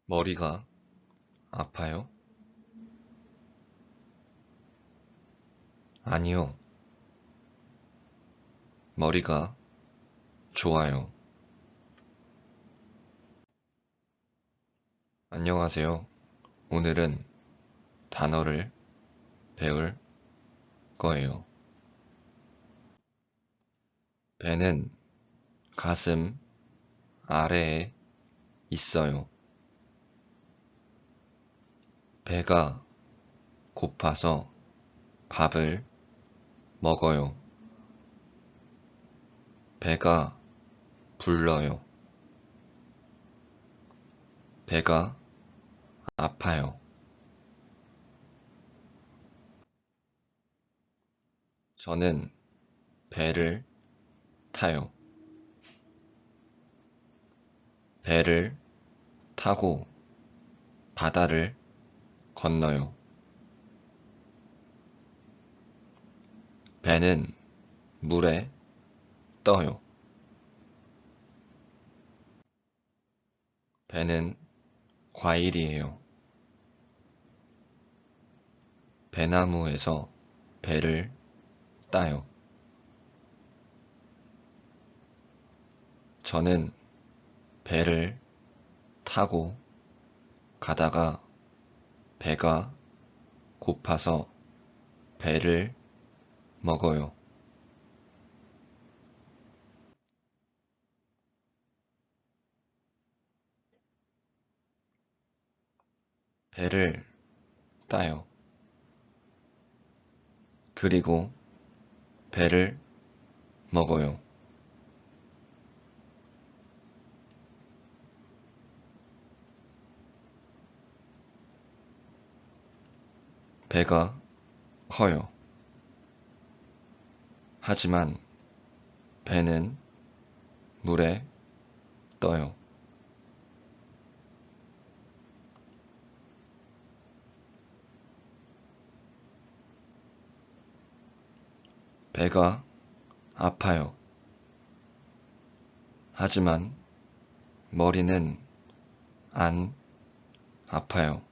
머리가 아파요? 아니요, 머리가 좋아요. 안녕하세요. 오늘은 단어를 배울 거예요. 배는 가슴 아래에 있어요. 배가 고파서 밥을 먹어요. 배가 불러요. 배가 아파요. 저는 배를 타요. 배를 타고 바다를 건너요. 배는 물에 떠요. 배는 과일이에요. 배나무에서 배를 따요. 저는 배를 타고 가다가 배가 고파서 배를 먹어요. 배를 따요. 그리고 배를 먹어요. 배가 커요. 하지만 배는 물에 떠요. 배가 아파요. 하지만 머리는 안 아파요.